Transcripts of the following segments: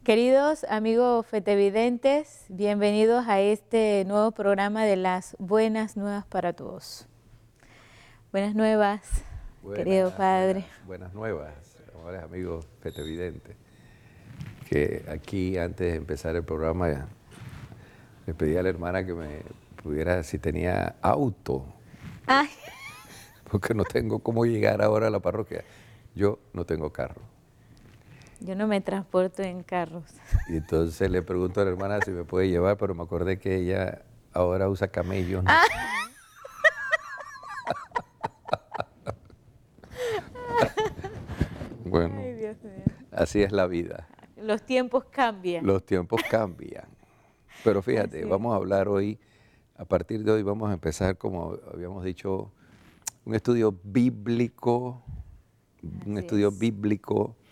Queridos amigos fetevidentes, bienvenidos a este nuevo programa de las buenas nuevas para todos. Buenas nuevas, querido Padre. Buenas nuevas, amables amigos fetevidentes. Que aquí, antes de empezar el programa, le pedí a la hermana que me pudiera, si tenía auto, Ay, porque no tengo cómo llegar ahora a la parroquia. Yo no tengo carro. yo no me transporto en carros. Y entonces le pregunto a la hermana si me puede llevar, pero me acordé que ella ahora usa camellos, ¿no? Bueno, Ay, Dios mío. así es la vida. Los tiempos cambian. Los tiempos cambian. Pero fíjate, Así es. vamos a hablar hoy, a partir de hoy vamos a empezar, como habíamos dicho, un estudio bíblico, Así es.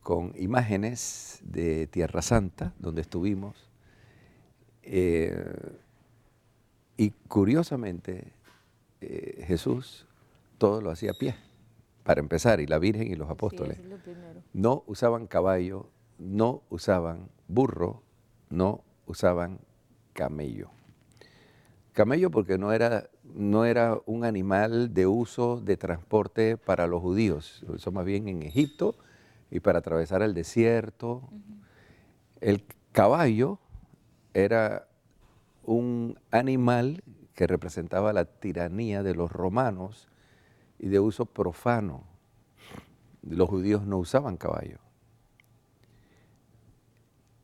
con imágenes de Tierra Santa, donde estuvimos. Y curiosamente, Jesús todo lo hacía a pie, para empezar, y la Virgen y los apóstoles. Sí, eso es lo primero. No usaban caballo, no usaban burro, no usaban camello. Camello porque no era un animal de uso de transporte para los judíos, eso más bien en Egipto y para atravesar el desierto. El caballo era un animal que representaba la tiranía de los romanos y de uso profano. Los judíos no usaban caballo.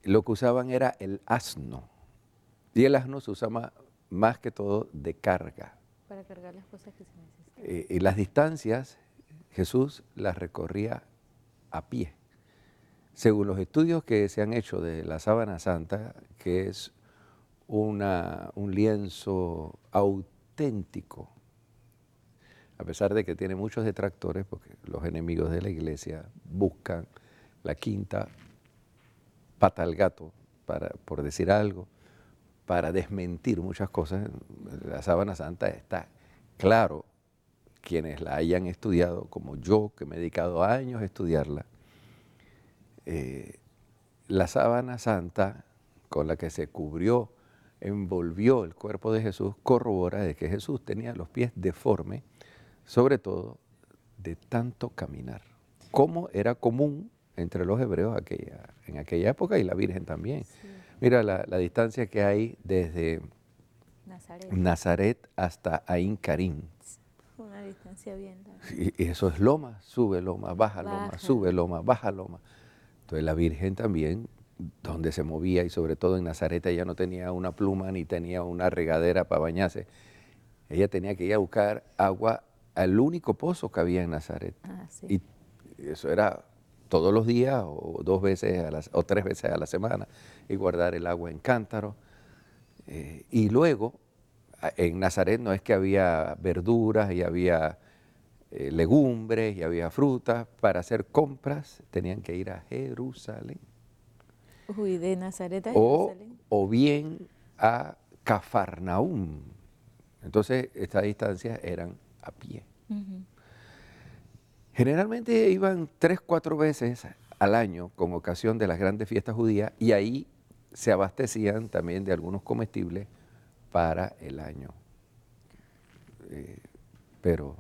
Lo que usaban era el asno. Y el asno se usaba más que todo de carga. Para cargar las cosas que se necesitan. Y las distancias Jesús las recorría a pie. Según los estudios que se han hecho de la Sábana Santa, que es un lienzo auténtico, a pesar de que tiene muchos detractores, porque los enemigos de la iglesia buscan la quinta pata al gato, por decir algo, para desmentir muchas cosas. La Sábana Santa está claro, quienes la hayan estudiado, como yo, que me he dedicado años a estudiarla, la Sábana Santa con la que se cubrió, envolvió el cuerpo de Jesús, corrobora de que Jesús tenía los pies deformes, sobre todo de tanto caminar, como era común entre los hebreos en aquella época y la Virgen también. Sí. Mira la distancia que hay desde Nazaret. Nazaret hasta Ain Karim. Una distancia bien larga. Y eso es loma, sube loma, baja loma, Baja. sube loma, baja loma. Entonces la Virgen también, donde se movía, y sobre todo en Nazaret, ella no tenía una pluma ni tenía una regadera para bañarse. Ella tenía que ir a buscar agua al único pozo que había en Nazaret. Sí. Y eso era todos los días o 2 veces o 3 veces a la semana, y guardar el agua en cántaro. Y luego, en Nazaret no es que había verduras y había legumbres y había frutas. Para hacer compras tenían que ir a Jerusalén. Uy, de Nazaret a Jerusalén. O bien a Cafarnaúm. Entonces, estas distancias eran a pie. Generalmente iban 3, 4 veces al año con ocasión de las grandes fiestas judías, y ahí se abastecían también de algunos comestibles para el año. Pero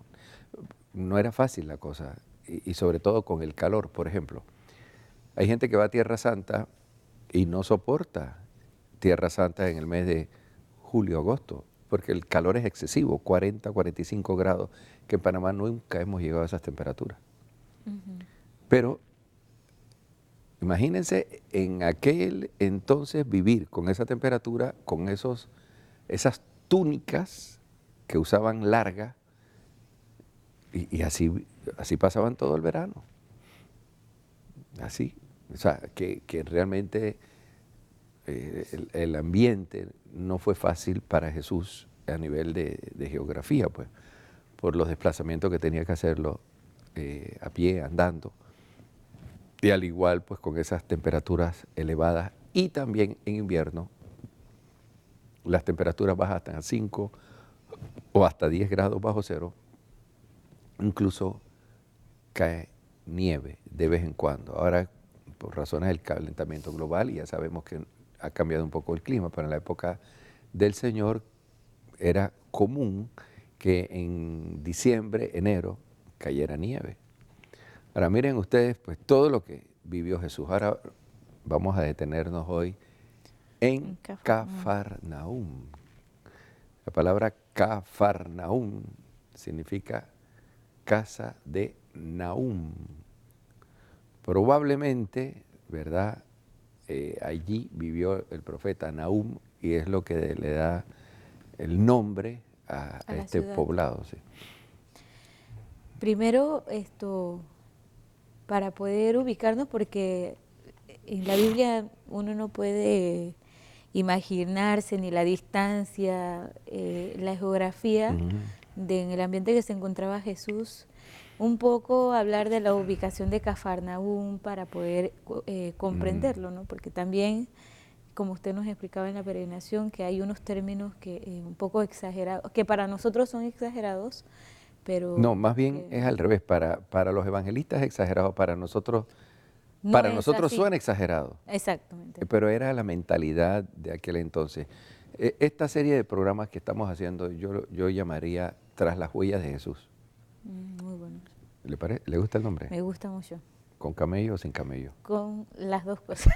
no era fácil la cosa, y sobre todo con el calor. Por ejemplo, hay gente que va a Tierra Santa y no soporta Tierra Santa en el mes de julio, agosto, porque el calor es excesivo, 40, 45 grados, que en Panamá nunca hemos llegado a esas temperaturas. Pero imagínense en aquel entonces vivir con esa temperatura, con esas túnicas que usaban largas, y así pasaban todo el verano. Así, o sea, que realmente el ambiente no fue fácil para Jesús a nivel de geografía, pues, por los desplazamientos que tenía que hacerlo a pie, andando, y al igual pues con esas temperaturas elevadas, y también en invierno las temperaturas bajas hasta 5 o hasta 10 grados bajo cero, incluso cae nieve de vez en cuando. Ahora por razones del calentamiento global, y ya sabemos que ha cambiado un poco el clima, pero en la época del Señor era común que en diciembre, enero, cayera nieve. Ahora miren ustedes pues todo lo que vivió Jesús. Ahora vamos a detenernos hoy en Cafarnaúm. La palabra Cafarnaúm significa casa de Nahum. Probablemente, ¿verdad? Allí vivió el profeta Nahum y es lo que le da el nombre a este poblado. Sí. Primero, para poder ubicarnos, porque en la Biblia uno no puede imaginarse ni la distancia, la geografía en el ambiente que se encontraba Jesús. Un poco hablar de la ubicación de Cafarnaúm para poder comprenderlo, ¿no? Porque también, como usted nos explicaba en la peregrinación, que hay unos términos que un poco exagerados, que para nosotros son exagerados, pero... No, más bien es al revés. Para los evangelistas es exagerado, para nosotros suena exagerado. Exactamente. Pero era la mentalidad de aquel entonces. Esta serie de programas que estamos haciendo, yo llamaría Tras las huellas de Jesús. Muy bueno. ¿Le gusta el nombre? Me gusta mucho. ¿Con camello o sin camello? Con las dos cosas.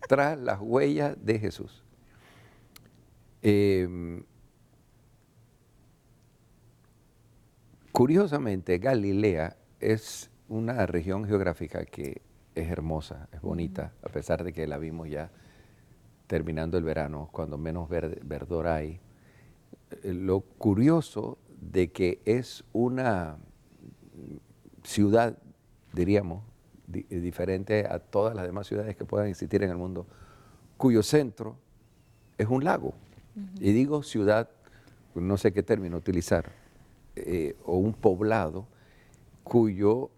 Tras las huellas de Jesús. Curiosamente, Galilea es una región geográfica que es hermosa, es bonita, a pesar de que la vimos ya terminando el verano, cuando menos verdor hay. Lo curioso de que es una ciudad, diríamos, diferente a todas las demás ciudades que puedan existir en el mundo, cuyo centro es un lago. Y digo ciudad, no sé qué término utilizar, o un poblado cuyo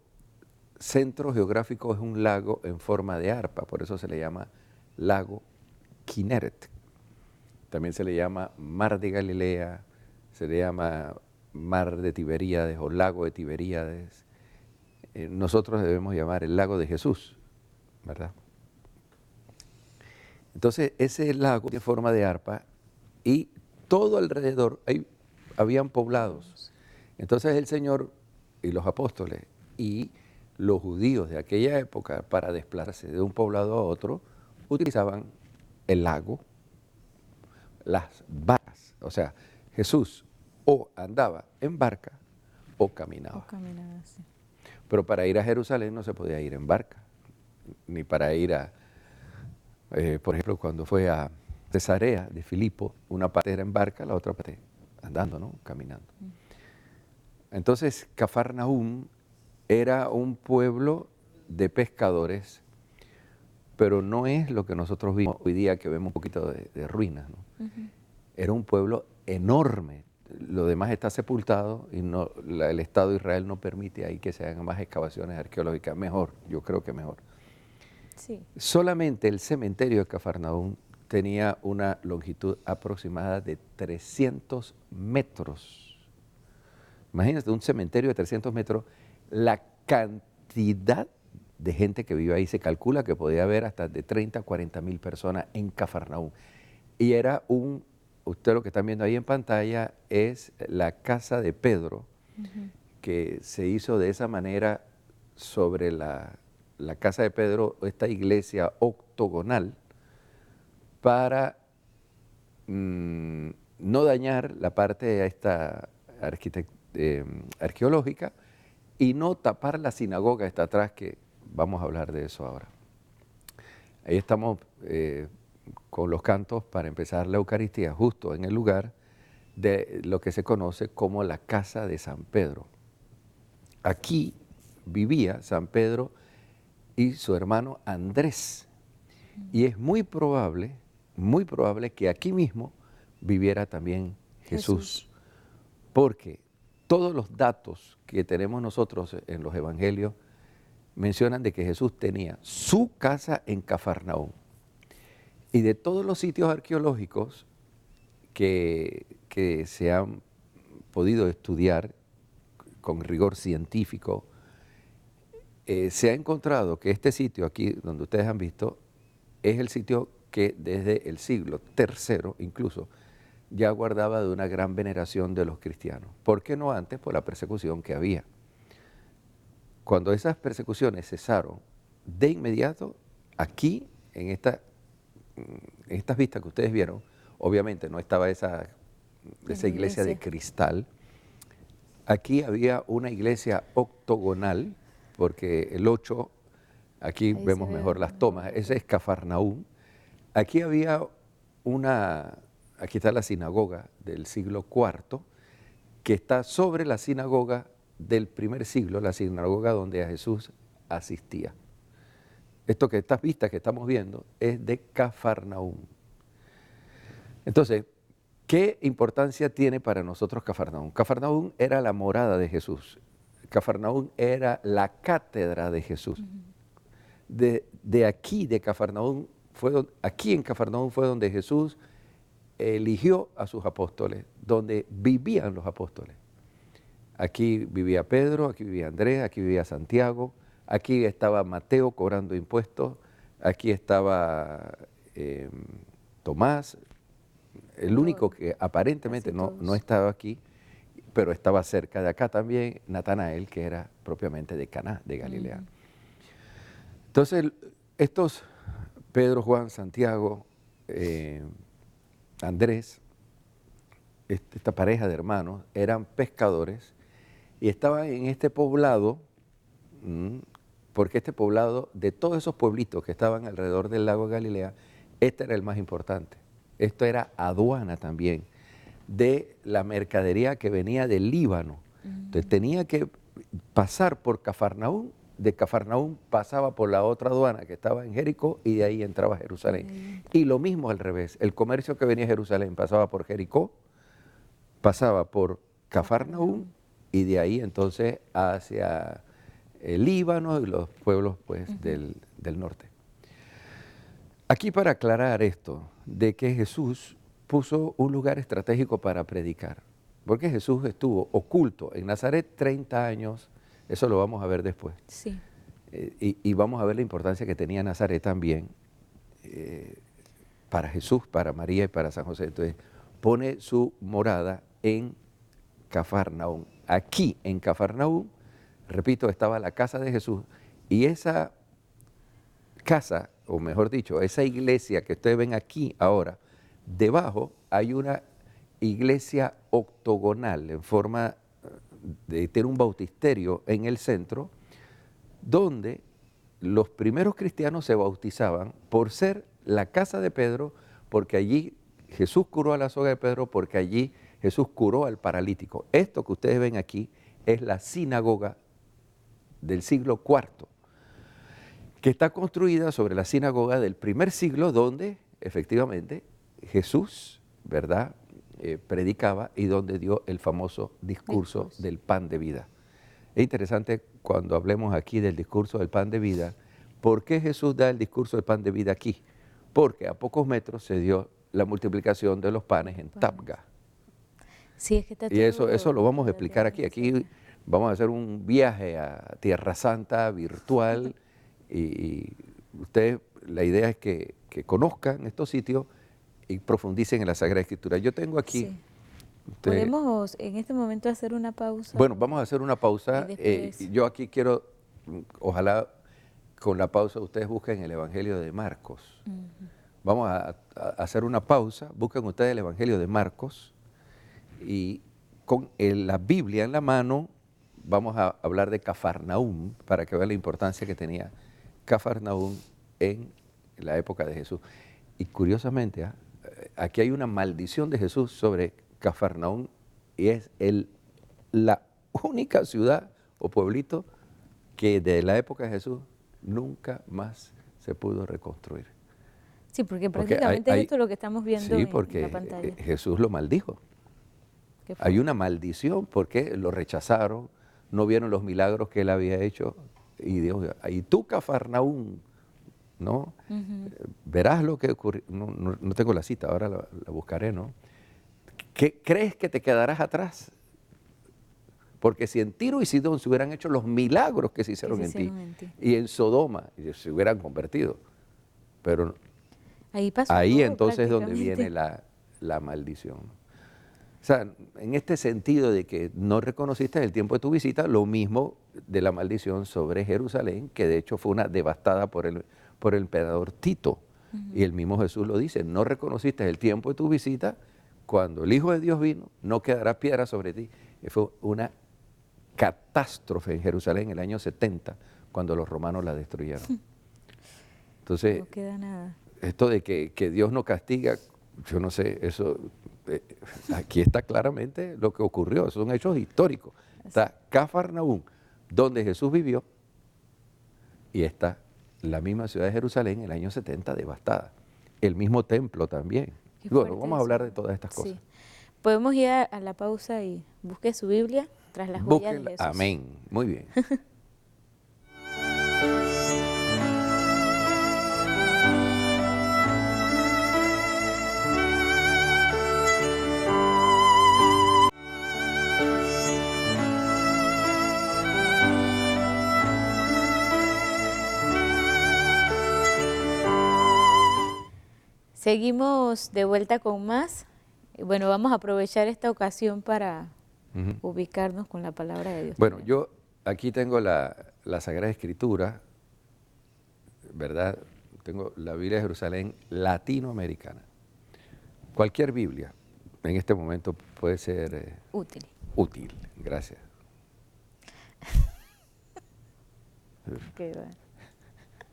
centro geográfico es un lago en forma de arpa, por eso se le llama lago Kinneret. También se le llama mar de Galilea, se le llama mar de Tiberíades o lago de Tiberíades. Nosotros debemos llamar el lago de Jesús, ¿verdad? Entonces ese lago tiene forma de arpa y todo alrededor habían poblados. Entonces el Señor y los apóstoles y los judíos de aquella época, para desplazarse de un poblado a otro, utilizaban el lago, las barcas. O sea, Jesús o andaba en barca o caminaba. Sí. Pero para ir a Jerusalén no se podía ir en barca, ni para ir a, por ejemplo, cuando fue a Cesarea de Filipo, una parte era en barca, la otra parte andando, ¿no? Caminando. Entonces, Cafarnaúm era un pueblo de pescadores, pero no es lo que nosotros vimos hoy día, que vemos un poquito de ruinas, ¿no? Era un pueblo enorme. Lo demás está sepultado y el Estado de Israel no permite ahí que se hagan más excavaciones arqueológicas. Mejor, yo creo que mejor. Sí. Solamente el cementerio de Cafarnaúm tenía una longitud aproximada de 300 metros. Imagínate, un cementerio de 300 metros, la cantidad de gente que vive ahí, se calcula que podía haber hasta de 30 a 40 mil personas en Cafarnaúm. Y era usted lo que están viendo ahí en pantalla es la casa de Pedro, que se hizo de esa manera sobre la casa de Pedro, esta iglesia octogonal, para no dañar la parte esta arqueológica y no tapar la sinagoga que está atrás, que vamos a hablar de eso ahora. Ahí estamos con los cantos para empezar la Eucaristía, justo en el lugar de lo que se conoce como la casa de San Pedro. Aquí vivía San Pedro y su hermano Andrés. Y es muy probable que aquí mismo viviera también Jesús. Porque todos los datos que tenemos nosotros en los evangelios mencionan de que Jesús tenía su casa en Cafarnaúm. Y de todos los sitios arqueológicos que se han podido estudiar con rigor científico, se ha encontrado que este sitio aquí, donde ustedes han visto, es el sitio que desde el siglo III incluso ya guardaba de una gran veneración de los cristianos. ¿Por qué no antes? Por la persecución que había. Cuando esas persecuciones cesaron, de inmediato, aquí, en estas vistas que ustedes vieron, obviamente no estaba esa iglesia de cristal. Aquí había una iglesia octogonal, porque el 8, aquí Ahí vemos se ve mejor las tomas, ese es Cafarnaúm. Aquí había aquí está la sinagoga del siglo IV, que está sobre la sinagoga del primer siglo, la sinagoga donde a Jesús asistía. Estas vistas que estamos viendo es de Cafarnaúm. Entonces, ¿qué importancia tiene para nosotros Cafarnaúm? Cafarnaúm era la morada de Jesús. Cafarnaúm era la cátedra de Jesús. De aquí, de Cafarnaúm, aquí en Cafarnaúm fue donde Jesús eligió a sus apóstoles, donde vivían los apóstoles. Aquí vivía Pedro, aquí vivía Andrés, aquí vivía Santiago, aquí estaba Mateo cobrando impuestos, aquí estaba Tomás, el único que aparentemente no estaba aquí, pero estaba cerca de acá también, Natanael, que era propiamente de Caná, de Galilea. Entonces, estos Pedro, Juan, Santiago, Andrés, esta pareja de hermanos, eran pescadores y estaban en este poblado, porque este poblado, de todos esos pueblitos que estaban alrededor del lago de Galilea, este era el más importante. Esto era aduana también de la mercadería que venía del Líbano. Entonces tenía que pasar por Cafarnaúm, de Cafarnaúm pasaba por la otra aduana que estaba en Jericó y de ahí entraba a Jerusalén. Y lo mismo al revés, el comercio que venía a Jerusalén pasaba por Jericó, pasaba por Cafarnaúm y de ahí entonces hacia el Líbano y los pueblos pues, del norte. Aquí para aclarar esto, de que Jesús puso un lugar estratégico para predicar, porque Jesús estuvo oculto en Nazaret 30 años, eso lo vamos a ver después. Sí. Y vamos a ver la importancia que tenía Nazaret también para Jesús, para María y para San José. Entonces pone su morada en Cafarnaúm. Aquí en Cafarnaúm, repito, estaba la casa de Jesús y esa casa, o mejor dicho, esa iglesia que ustedes ven aquí ahora, debajo hay una iglesia octogonal en forma de tener un bautisterio en el centro, donde los primeros cristianos se bautizaban por ser la casa de Pedro, porque allí Jesús curó a la soga de Pedro, porque allí Jesús curó al paralítico. Esto que ustedes ven aquí es la sinagoga del siglo IV, que está construida sobre la sinagoga del primer siglo, donde efectivamente Jesús, ¿verdad?, predicaba y donde dio el famoso discurso del pan de vida. Es interesante cuando hablemos aquí del discurso del pan de vida, ¿por qué Jesús da el discurso del pan de vida aquí? Porque a pocos metros se dio la multiplicación de los panes en Tabga. Sí, es que está Y eso lo vamos a todo explicar aquí. Aquí vamos a hacer un viaje a Tierra Santa virtual y ustedes, la idea es que conozcan estos sitios y profundicen en la Sagrada Escritura. Yo tengo aquí... Sí. ¿Podemos en este momento hacer una pausa? Bueno, vamos a hacer una pausa. Yo aquí quiero, ojalá con la pausa ustedes busquen el Evangelio de Marcos. Vamos a hacer una pausa, busquen ustedes el Evangelio de Marcos y con la Biblia en la mano vamos a hablar de Cafarnaúm para que vean la importancia que tenía Cafarnaúm en la época de Jesús. Y curiosamente, aquí hay una maldición de Jesús sobre Cafarnaúm y es la única ciudad o pueblito que de la época de Jesús nunca más se pudo reconstruir. Sí, porque prácticamente es esto lo que estamos viendo en la pantalla. Sí, porque Jesús lo maldijo. Hay una maldición porque lo rechazaron, no vieron los milagros que él había hecho y Dios, y tú Cafarnaúm, ¿no? Verás lo que ocurrió, no tengo la cita, ahora la buscaré, ¿no? ¿Crees que te quedarás atrás? Porque si en Tiro y Sidón se hubieran hecho los milagros que se hicieron, en ti, y en Sodoma se hubieran convertido, pero Ahí pasó ahí todo, entonces es donde prácticamente. viene la maldición. O sea, en este sentido de que no reconociste el tiempo de tu visita, lo mismo de la maldición sobre Jerusalén, que de hecho fue una devastada por el emperador Tito. Y el mismo Jesús lo dice, no reconociste el tiempo de tu visita, cuando el Hijo de Dios vino, no quedará piedra sobre ti. Y fue una catástrofe en Jerusalén en el año 70, cuando los romanos la destruyeron. Entonces, No queda nada. esto de que Dios no castiga, yo no sé, eso aquí está claramente lo que ocurrió, son hechos históricos. Está Cafarnaúm, donde Jesús vivió, y está la misma ciudad de Jerusalén en el año 70 devastada. El mismo templo también. Qué Bueno, fuerte vamos a eso. hablar de todas estas cosas. Sí. Podemos ir a la pausa y busque su Biblia tras las huellas de Búsquenla. Jesús. Amén. Muy bien. Seguimos de vuelta con más. Y bueno, vamos a aprovechar esta ocasión para Ujú. ubicarnos con la palabra de Dios. Bueno, también. yo aquí tengo la Sagrada Escritura, ¿verdad? Tengo la Biblia de Jerusalén latinoamericana. Cualquier Biblia en este momento puede ser Útil. útil. Gracias. Qué bueno.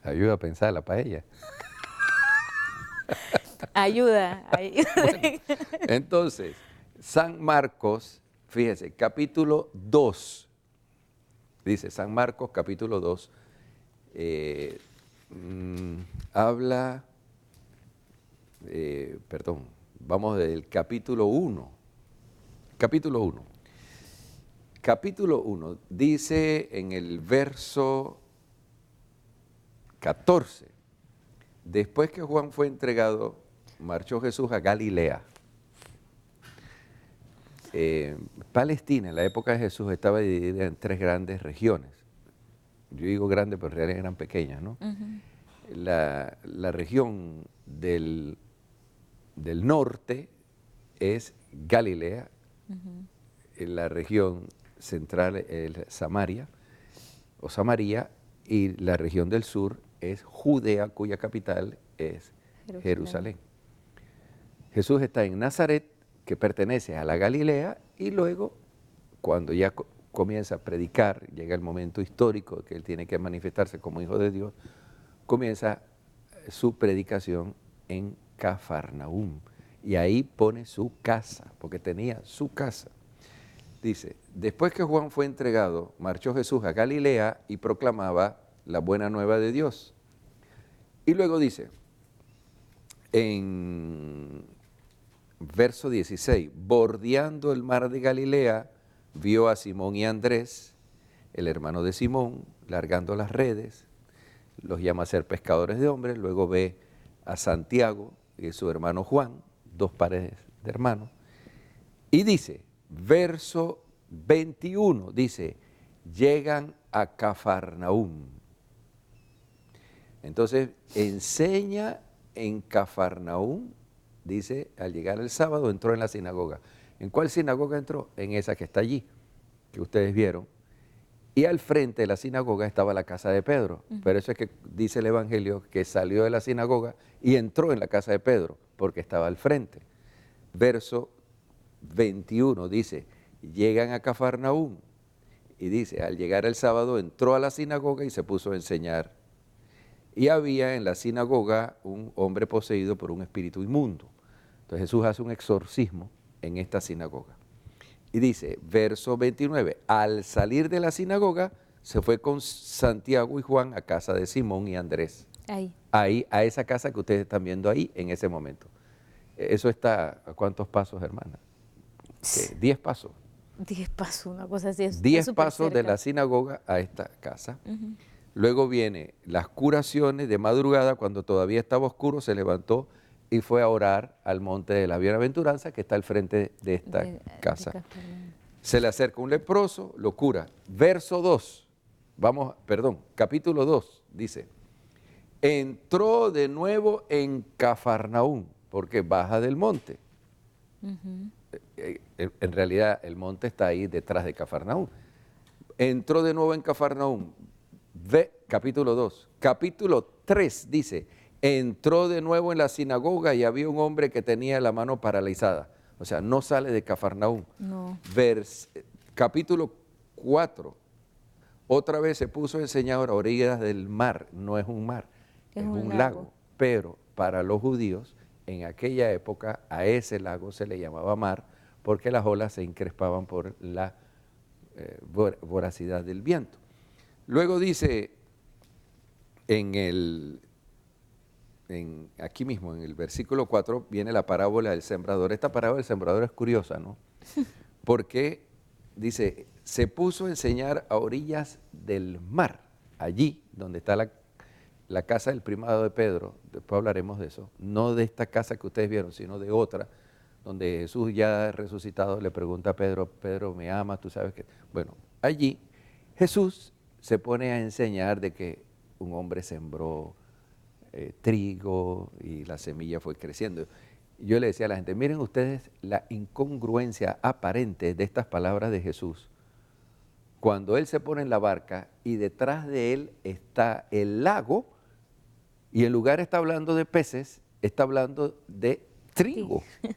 Ayuda a pensar la paella. Ayuda. Entonces, San Marcos, fíjese, capítulo 2, dice San Marcos, capítulo 2, habla, perdón, vamos del capítulo 1. Capítulo 1. Capítulo 1 dice en el verso 14, después que Juan fue entregado, marchó Jesús a Galilea. Palestina en la época de Jesús estaba dividida en 3 grandes regiones. Yo digo grandes, pero en realidad eran pequeñas, ¿no? La región del norte es Galilea, la región central es Samaria, o Samaria, y la región del sur es Judea, cuya capital es Jerusalén. Jesús está en Nazaret, que pertenece a la Galilea, y luego, cuando ya comienza a predicar, llega el momento histórico que él tiene que manifestarse como Hijo de Dios, comienza su predicación en Cafarnaúm, y ahí pone su casa, porque tenía su casa. Dice, después que Juan fue entregado, marchó Jesús a Galilea y proclamaba la buena nueva de Dios. Y luego dice, en verso 16, bordeando el mar de Galilea, vio a Simón y Andrés, el hermano de Simón, largando las redes, los llama a ser pescadores de hombres, luego ve a Santiago y su hermano Juan, 2 pares de hermanos, y dice, verso 21, dice, llegan a Cafarnaúm. Entonces, enseña en Cafarnaúm, dice, al llegar el sábado entró en la sinagoga. ¿En cuál sinagoga entró? En esa que está allí, que ustedes vieron. Y al frente de la sinagoga estaba la casa de Pedro. Pero eso es que dice el Evangelio que salió de la sinagoga y entró en la casa de Pedro, porque estaba al frente. Verso 21 dice, llegan a Cafarnaúm. Y dice, al llegar el sábado entró a la sinagoga y se puso a enseñar. Y había en la sinagoga un hombre poseído por un espíritu inmundo. Entonces Jesús hace un exorcismo en esta sinagoga. Y dice, verso 29, al salir de la sinagoga, se fue con Santiago y Juan a casa de Simón y Andrés. Ahí, a esa casa que ustedes están viendo ahí, en ese momento. Eso está, ¿a cuántos pasos, hermana? 10 pasos. 10 pasos, una cosa así. 10 pasos de la sinagoga a esta casa. Luego viene las curaciones de madrugada, cuando todavía estaba oscuro, se levantó y fue a orar al monte de la bienaventuranza, que está al frente de esta casa. Se le acerca un leproso, lo cura. Verso 2, capítulo 2, dice, entró de nuevo en Cafarnaúm, porque baja del monte. En realidad el monte está ahí detrás de Cafarnaúm. Entró de nuevo en Cafarnaúm, capítulo 2. Capítulo 3 dice, entró de nuevo en la sinagoga y había un hombre que tenía la mano paralizada. O sea, no sale de Cafarnaúm. No. Capítulo 4, otra vez se puso a enseñar a orillas del mar. No es un mar, es un lago. Pero para los judíos, en aquella época, a ese lago se le llamaba mar porque las olas se encrespaban por la voracidad del viento. Luego dice, aquí mismo, en el versículo 4, viene la parábola del sembrador. Esta parábola del sembrador es curiosa, ¿no? Porque dice, se puso a enseñar a orillas del mar, allí donde está la casa del primado de Pedro. Después hablaremos de eso, no de esta casa que ustedes vieron, sino de otra, donde Jesús ya resucitado le pregunta a Pedro, Pedro, ¿me amas? Tú sabes que... Bueno, allí Jesús se pone a enseñar de que un hombre sembró trigo y la semilla fue creciendo. Yo le decía a la gente, miren ustedes la incongruencia aparente de estas palabras de Jesús. Cuando Él se pone en la barca y detrás de Él está el lago y en lugar está hablando de peces, está hablando de trigo. Sí.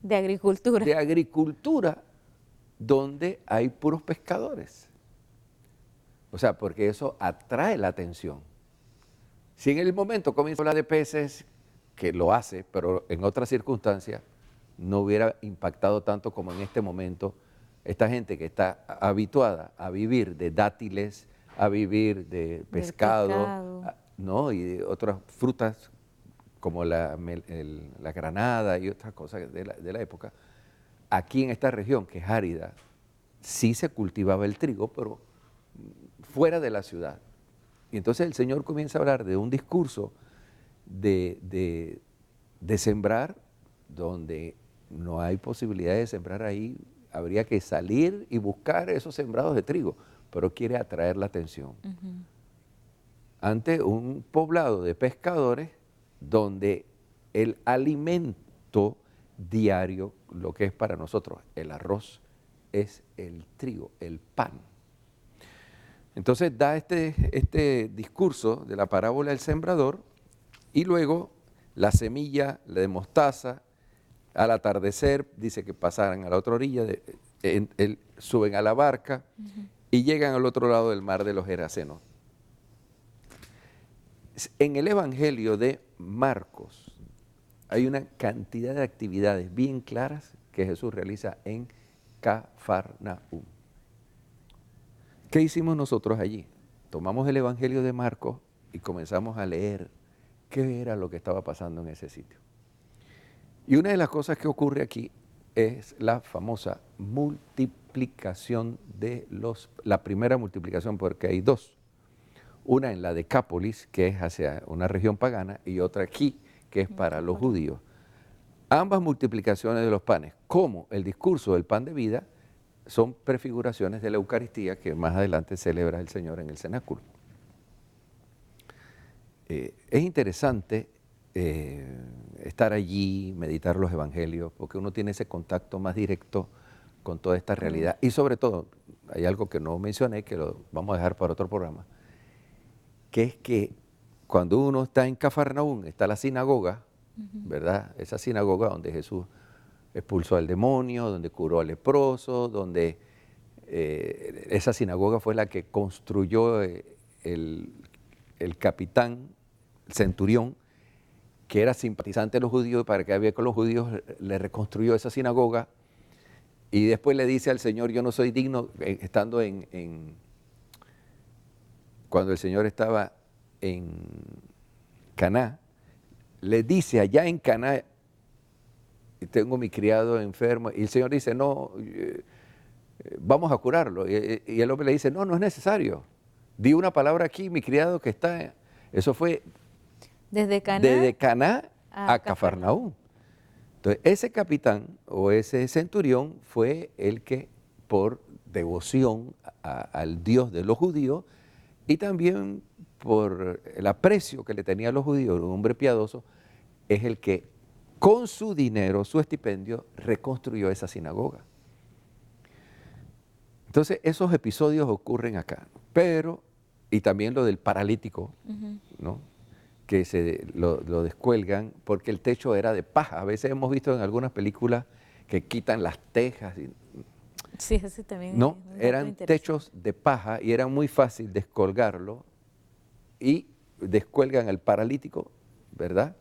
De agricultura. De agricultura donde hay puros pescadores. O sea, porque eso atrae la atención. Si en el momento comienza a hablar de peces, que lo hace, pero en otras circunstancias, no hubiera impactado tanto como en este momento. Esta gente que está habituada a vivir de dátiles, a vivir de pescado, ¿no? Y de otras frutas como la granada y otras cosas de la época. Aquí en esta región, que es árida, sí se cultivaba el trigo, pero fuera de la ciudad. Y entonces el Señor comienza a hablar de un discurso de sembrar donde no hay posibilidad de sembrar ahí. Habría que salir y buscar esos sembrados de trigo, pero quiere atraer la atención. Ante un poblado de pescadores donde el alimento diario, lo que es para nosotros el arroz, es el trigo, el pan. Entonces da este discurso de la parábola del sembrador y luego la semilla de mostaza, al atardecer dice que pasaran a la otra orilla, suben a la barca y llegan al otro lado del mar de los Gerasenos. En el Evangelio de Marcos hay una cantidad de actividades bien claras que Jesús realiza en Cafarnaúm. ¿Qué hicimos nosotros allí? Tomamos el Evangelio de Marcos y comenzamos a leer qué era lo que estaba pasando en ese sitio. Y una de las cosas que ocurre aquí es la famosa multiplicación la primera multiplicación, porque hay dos. Una en la Decápolis, que es hacia una región pagana, y otra aquí, que es para los judíos. Ambas multiplicaciones de los panes, como el discurso del pan de vida, son prefiguraciones de la Eucaristía que más adelante celebra el Señor en el cenáculo. Es interesante estar allí, meditar los evangelios, porque uno tiene ese contacto más directo con toda esta realidad. Y sobre todo, hay algo que no mencioné, que lo vamos a dejar para otro programa, que es que cuando uno está en Cafarnaúm, está la sinagoga, ¿verdad? Esa sinagoga donde Jesús expulsó al demonio, donde curó al leproso, donde esa sinagoga fue la que construyó el capitán, el centurión, que era simpatizante de los judíos, y para que había con los judíos le reconstruyó esa sinagoga, y después le dice al Señor, yo no soy digno, estando cuando el Señor estaba en Caná, le dice allá en Caná, tengo mi criado enfermo, y el Señor dice, no, vamos a curarlo. Y el hombre le dice, no, no es necesario. Di una palabra aquí, mi criado que está... Eso fue desde Caná a Cafarnaúm. Entonces, ese capitán o ese centurión fue el que, por devoción al Dios de los judíos y también por el aprecio que le tenía a los judíos, un hombre piadoso, es el que con su dinero, su estipendio, reconstruyó esa sinagoga. Entonces, esos episodios ocurren acá, pero, y también lo del paralítico, ¿no? Que lo descuelgan porque el techo era de paja. A veces hemos visto en algunas películas que quitan las tejas. Sí, ese también No, es un dato eran interesante. techos de paja y era muy fácil descolgarlo y descuelgan al paralítico, ¿verdad?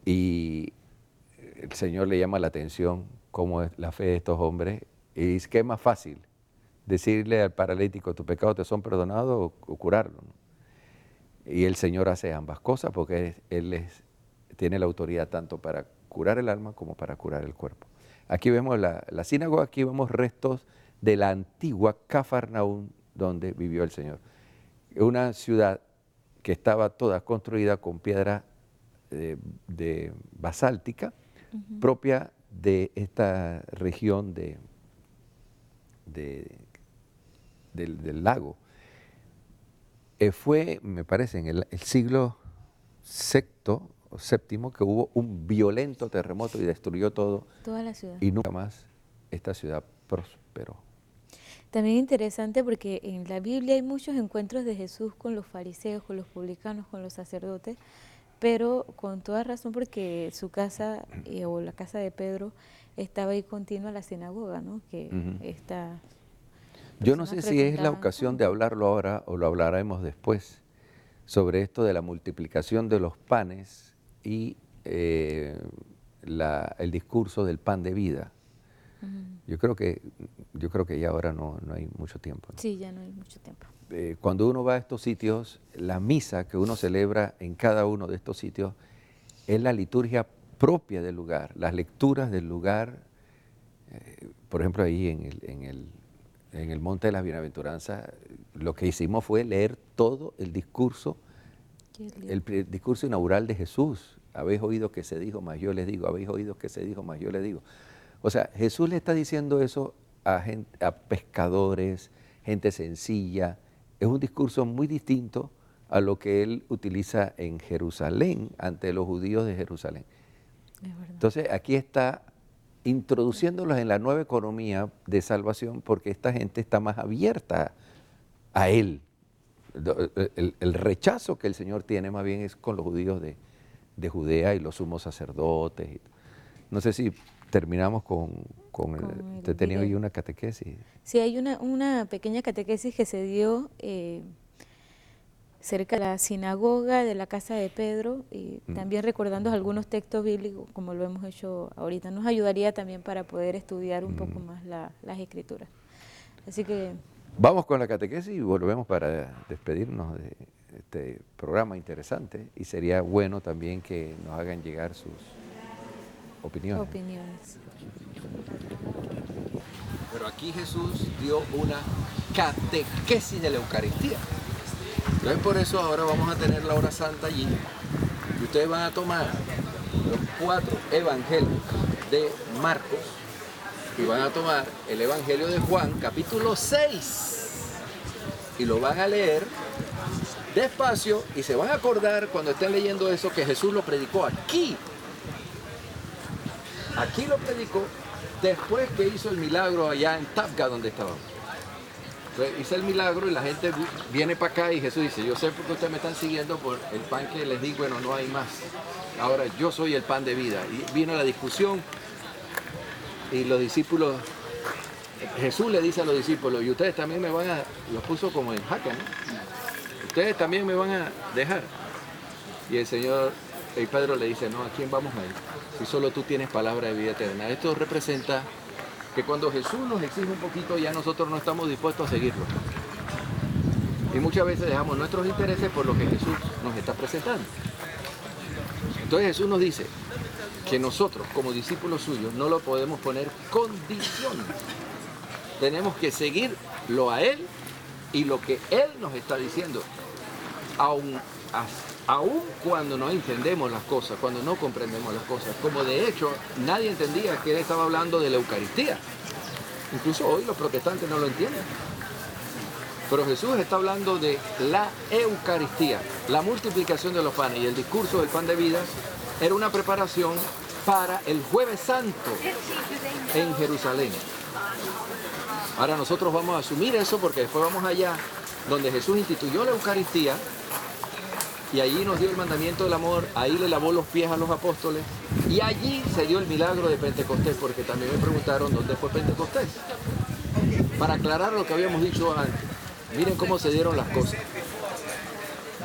Y el Señor le llama la atención cómo es la fe de estos hombres y dice que es más fácil decirle al paralítico, tus pecados te son perdonados o curarlo, ¿no? Y el Señor hace ambas cosas porque Él tiene la autoridad tanto para curar el alma como para curar el cuerpo. Aquí vemos la sinagoga, aquí vemos restos de la antigua Cafarnaúm donde vivió el Señor. Una ciudad que estaba toda construida con piedra de basáltica, propia de esta región del lago. Fue, me parece, en el siglo VI o VII que hubo un violento terremoto y destruyó todo. Toda la ciudad. Y nunca más esta ciudad prosperó. También interesante porque en la Biblia hay muchos encuentros de Jesús con los fariseos, con los publicanos, con los sacerdotes, pero con toda razón porque su casa o la casa de Pedro estaba ahí continua a la sinagoga, ¿no? Que esta Yo no sé si es la ocasión de hablarlo ahora o lo hablaremos después, sobre esto de la multiplicación de los panes y el discurso del pan de vida. Yo creo que ya ahora no hay mucho tiempo, ¿no? Sí, ya no hay mucho tiempo. Cuando uno va a estos sitios, la misa que uno celebra en cada uno de estos sitios es la liturgia propia del lugar, las lecturas del lugar. Por ejemplo, ahí en el Monte de las Bienaventuranzas, lo que hicimos fue leer todo el discurso inaugural de Jesús. Habéis oído que se dijo, mas yo les digo. Habéis oído que se dijo, mas yo les digo. O sea, Jesús le está diciendo eso a pescadores, gente sencilla. Es un discurso muy distinto a lo que él utiliza en Jerusalén, ante los judíos de Jerusalén. Entonces, aquí está introduciéndolos en la nueva economía de salvación porque esta gente está más abierta a él. El rechazo que el Señor tiene más bien es con los judíos de Judea y los sumos sacerdotes. No sé si terminamos te tenía hoy una catequesis. Sí, hay una pequeña catequesis que se dio cerca de la sinagoga de la casa de Pedro y también recordando algunos textos bíblicos como lo hemos hecho ahorita. Nos ayudaría también para poder estudiar un poco más las escrituras. Así que... Vamos con la catequesis y volvemos para despedirnos de este programa interesante y sería bueno también que nos hagan llegar sus opiniones. Pero aquí Jesús dio una catequesis de la Eucaristía. Entonces por eso ahora vamos a tener la hora santa allí y ustedes van a tomar los 4 evangelios de Marcos y van a tomar el evangelio de Juan, capítulo 6 y lo van a leer despacio y se van a acordar cuando estén leyendo eso que Jesús lo predicó aquí. Aquí lo predicó después que hizo el milagro allá en Tabga donde estábamos. Entonces, hizo el milagro y la gente viene para acá y Jesús dice, yo sé por qué ustedes me están siguiendo por el pan que les di, bueno, no hay más. Ahora yo soy el pan de vida. Y vino la discusión y los discípulos, Jesús le dice a los discípulos, y ustedes también me van a, los puso como en jaque, ¿no? Ustedes también me van a dejar. Y el Señor, y Pedro le dice, no, ¿a quién vamos a ir? Si solo tú tienes palabra de vida eterna. Esto representa que cuando Jesús nos exige un poquito, ya nosotros no estamos dispuestos a seguirlo. Y muchas veces dejamos nuestros intereses por lo que Jesús nos está presentando. Entonces Jesús nos dice que nosotros, como discípulos suyos, no lo podemos poner condiciones. Tenemos que seguirlo a Él y lo que Él nos está diciendo, aun aun cuando no entendemos las cosas, cuando no comprendemos las cosas, como de hecho nadie entendía que él estaba hablando de la Eucaristía. Incluso hoy los protestantes no lo entienden. Pero Jesús está hablando de la Eucaristía, la multiplicación de los panes, y el discurso del pan de vida era una preparación para el Jueves Santo en Jerusalén. Ahora nosotros vamos a asumir eso porque después vamos allá, donde Jesús instituyó la Eucaristía, y allí nos dio el mandamiento del amor, ahí le lavó los pies a los apóstoles, y allí se dio el milagro de Pentecostés, porque también me preguntaron dónde fue Pentecostés. Para aclarar lo que habíamos dicho antes, miren cómo se dieron las cosas.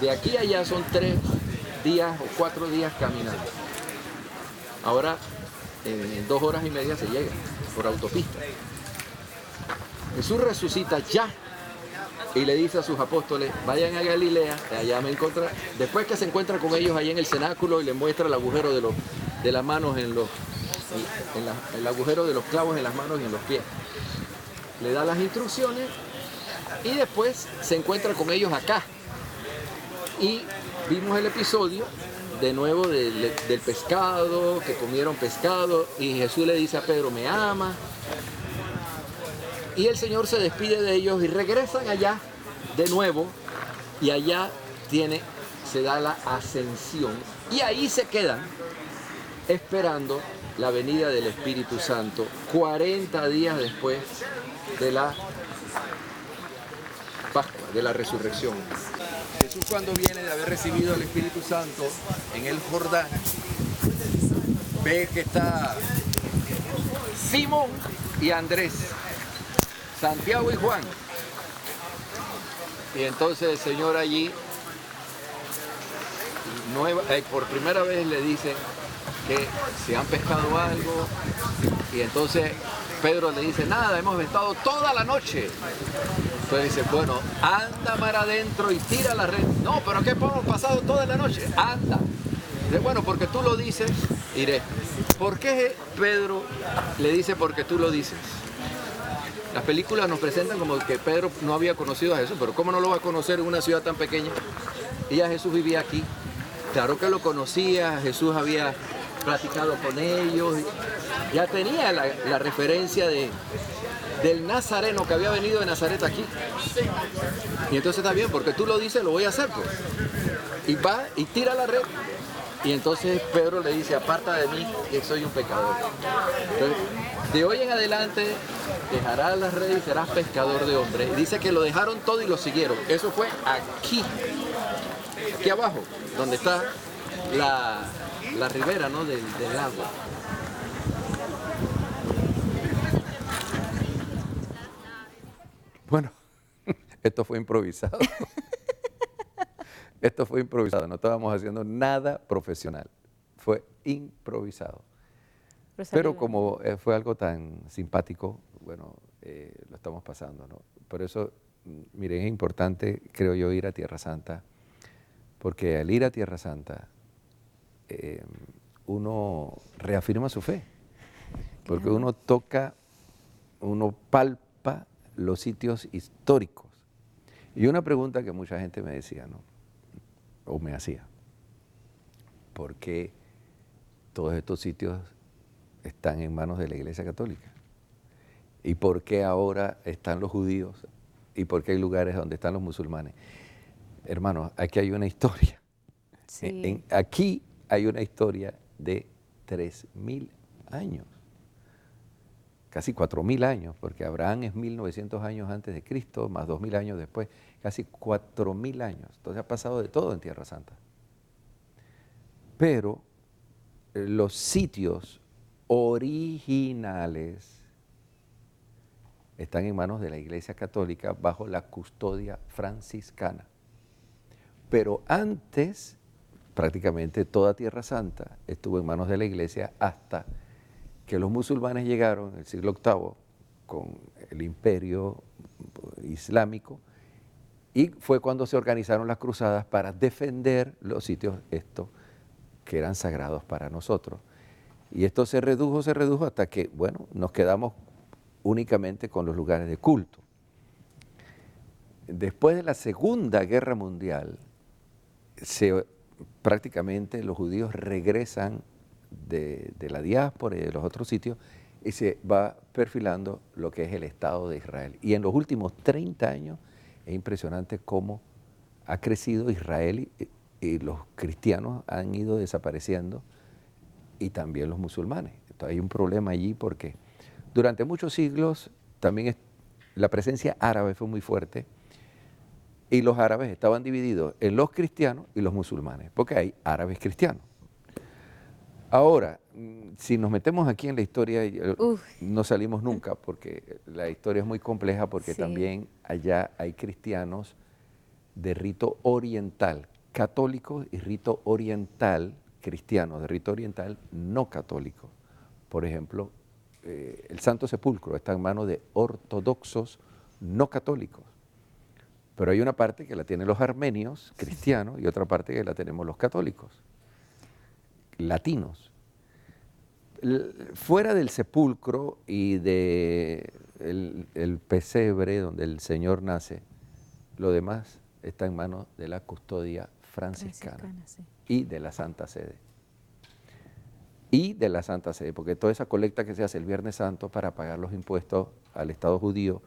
De aquí a allá son 3 días o 4 días caminando. Ahora, en 2 horas y media se llega por autopista. Jesús resucita ya y le dice a sus apóstoles, vayan a Galilea, allá me encontrarán. Después que se encuentra con ellos allá en el cenáculo y les muestra el agujero de las manos el agujero de los clavos en las manos y en los pies. Le da las instrucciones y después se encuentra con ellos acá. Y vimos el episodio de nuevo del pescado, que comieron pescado, y Jesús le dice a Pedro, me ama. Y el Señor se despide de ellos y regresan allá de nuevo, y allá se da la ascensión, y ahí se quedan esperando la venida del Espíritu Santo, 40 días después de la Pascua, de la resurrección. Jesús, cuando viene de haber recibido el Espíritu Santo en el Jordán, ve que está Simón y Andrés, Santiago y Juan. Y entonces el Señor allí, por primera vez le dice que si han pescado algo, y entonces Pedro le dice, nada, hemos pescado toda la noche. Entonces dice, bueno, anda mar adentro y tira la red. No, pero ¿qué hemos pasado toda la noche? Anda. Dice, bueno, porque tú lo dices, iré. ¿Por qué Pedro le dice porque tú lo dices? Las películas nos presentan como que Pedro no había conocido a Jesús, pero ¿cómo no lo va a conocer en una ciudad tan pequeña? Y ya Jesús vivía aquí. Claro que lo conocía, Jesús había platicado con ellos, ya tenía la referencia del nazareno que había venido de Nazaret aquí. Y entonces está bien, porque tú lo dices, lo voy a hacer, pues. Y va y tira la red. Y entonces Pedro le dice, aparta de mí, que soy un pecador. Entonces, de hoy en adelante dejarás las redes y serás pescador de hombres. Y dice que lo dejaron todo y lo siguieron. Eso fue aquí abajo, donde está la ribera, ¿no? del lago. Bueno, esto fue improvisado. Esto fue improvisado, no estábamos haciendo nada profesional. Fue improvisado. Pero como fue algo tan simpático, bueno, lo estamos pasando, ¿no? Por eso, miren, es importante, creo yo, ir a Tierra Santa, porque al ir a Tierra Santa, uno reafirma su fe, porque uno toca, uno palpa los sitios históricos. Y una pregunta que mucha gente me decía, ¿no? O me hacía, ¿por qué todos estos sitios están en manos de la Iglesia Católica? ¿Y por qué ahora están los judíos? ¿Y por qué hay lugares donde están los musulmanes? Hermanos, aquí hay una historia. Sí. Aquí hay una historia de 3.000 años, casi 4.000 años, porque Abraham es 1.900 años antes de Cristo, más 2.000 años después, casi 4.000 años. Entonces ha pasado de todo en Tierra Santa. Pero los sitios originales están en manos de la Iglesia Católica bajo la custodia franciscana. Pero antes, prácticamente toda Tierra Santa estuvo en manos de la Iglesia hasta que los musulmanes llegaron en el siglo VIII con el imperio islámico, y fue cuando se organizaron las cruzadas para defender los sitios estos que eran sagrados para nosotros. Y esto se redujo hasta que, bueno, nos quedamos únicamente con los lugares de culto. Después de la Segunda Guerra Mundial, se prácticamente los judíos regresan de la diáspora y de los otros sitios y se va perfilando lo que es el Estado de Israel. Y en los últimos 30 años es impresionante cómo ha crecido Israel y los cristianos han ido desapareciendo y también los musulmanes. Entonces hay un problema allí porque durante muchos siglos también la presencia árabe fue muy fuerte y los árabes estaban divididos en los cristianos y los musulmanes, porque hay árabes cristianos. Ahora, si nos metemos aquí en la historia, no salimos nunca porque la historia es muy compleja porque también allá hay cristianos de rito oriental, católicos y rito oriental, cristianos de rito oriental no católico. Por ejemplo, el Santo Sepulcro está en manos de ortodoxos no católicos. Pero hay una parte que la tienen los armenios, cristianos, y otra parte que la tenemos los católicos, latinos. Fuera del sepulcro y del pesebre donde el Señor nace, lo demás está en manos de la custodia franciscana y de la Santa Sede. Y de la Santa Sede, porque toda esa colecta que se hace el Viernes Santo para pagar los impuestos al Estado judío,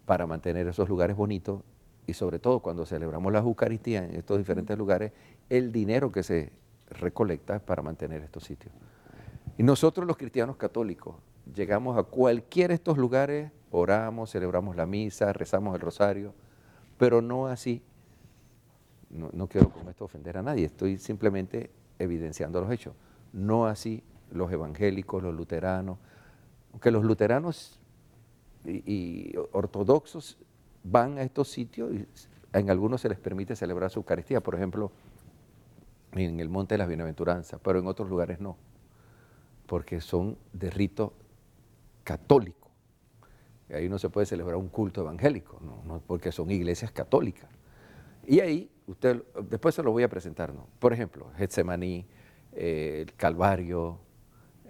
para mantener esos lugares bonitos, y sobre todo cuando celebramos la Eucaristía en estos diferentes lugares, el dinero que se recolecta es para mantener estos sitios. Y nosotros los cristianos católicos llegamos a cualquiera de estos lugares, oramos, celebramos la misa, rezamos el rosario, pero no así, no quiero con esto ofender a nadie, estoy simplemente evidenciando los hechos, no así los evangélicos, los luteranos, aunque los luteranos y ortodoxos van a estos sitios y en algunos se les permite celebrar su Eucaristía, por ejemplo, en el Monte de las Bienaventuranzas, pero en otros lugares no, porque son de rito católico. Y ahí no se puede celebrar un culto evangélico, no, porque son iglesias católicas. Y ahí, después se lo voy a presentar, ¿no? Por ejemplo, Getsemaní, el Calvario,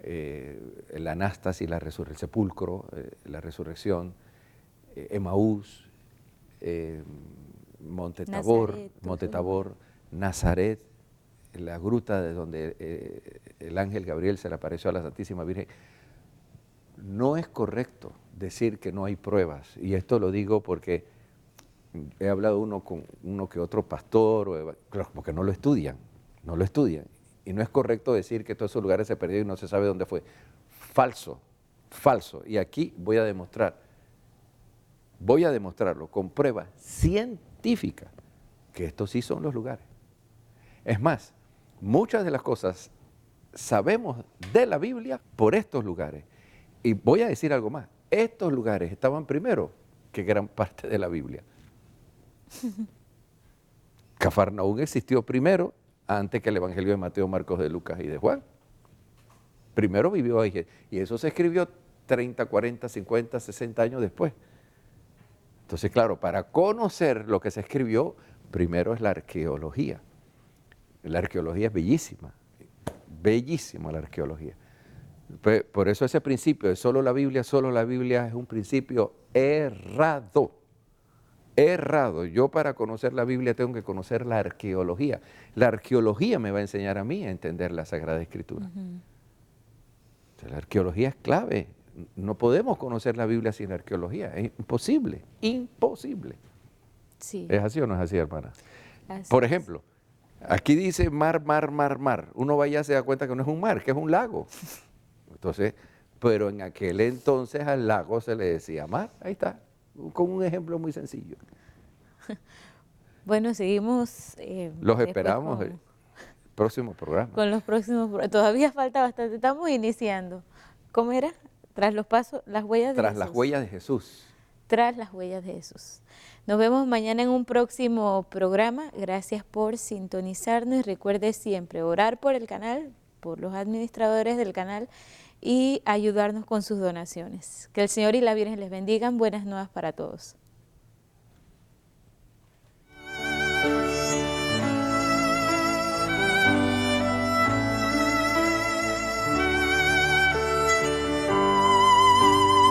el Anástasis, el sepulcro, la resurrección, Emaús, Monte Tabor, Nazaret, la gruta de donde el ángel Gabriel se le apareció a la Santísima Virgen. No es correcto decir que no hay pruebas, y esto lo digo porque he hablado con uno que otro pastor, porque no lo estudian, y no es correcto decir que todos esos lugares se perdieron y no se sabe dónde fue. Falso, y aquí voy a demostrarlo con pruebas científicas que estos sí son los lugares. Es más, muchas de las cosas sabemos de la Biblia por estos lugares. Y voy a decir algo más, estos lugares estaban primero que gran parte de la Biblia. Cafarnaúm existió primero antes que el Evangelio de Mateo, Marcos, de Lucas y de Juan. Primero vivió ahí y eso se escribió 30, 40, 50, 60 años después. Entonces, claro, para conocer lo que se escribió, primero es la arqueología. La arqueología es bellísima la arqueología. Por eso ese principio de solo la Biblia es un principio errado. Yo para conocer la Biblia tengo que conocer la arqueología. La arqueología me va a enseñar a mí a entender la Sagrada Escritura. Entonces, la arqueología es clave. No podemos conocer la Biblia sin arqueología, es imposible. Sí. ¿Es así o no es así, hermana? Así Por ejemplo, aquí dice mar. Uno va allá y se da cuenta que no es un mar, que es un lago. Entonces, pero en aquel entonces al lago se le decía mar, ahí está, con un ejemplo muy sencillo. Bueno, seguimos. Los esperamos el próximo programa. Con los próximos, todavía falta bastante, estamos iniciando. ¿Cómo era? Tras los pasos, las huellas de Jesús. Tras las huellas de Jesús. Tras las huellas de Jesús. Nos vemos mañana en un próximo programa. Gracias por sintonizarnos y recuerde siempre orar por el canal, por los administradores del canal y ayudarnos con sus donaciones. Que el Señor y la Virgen les bendigan. Buenas nuevas para todos.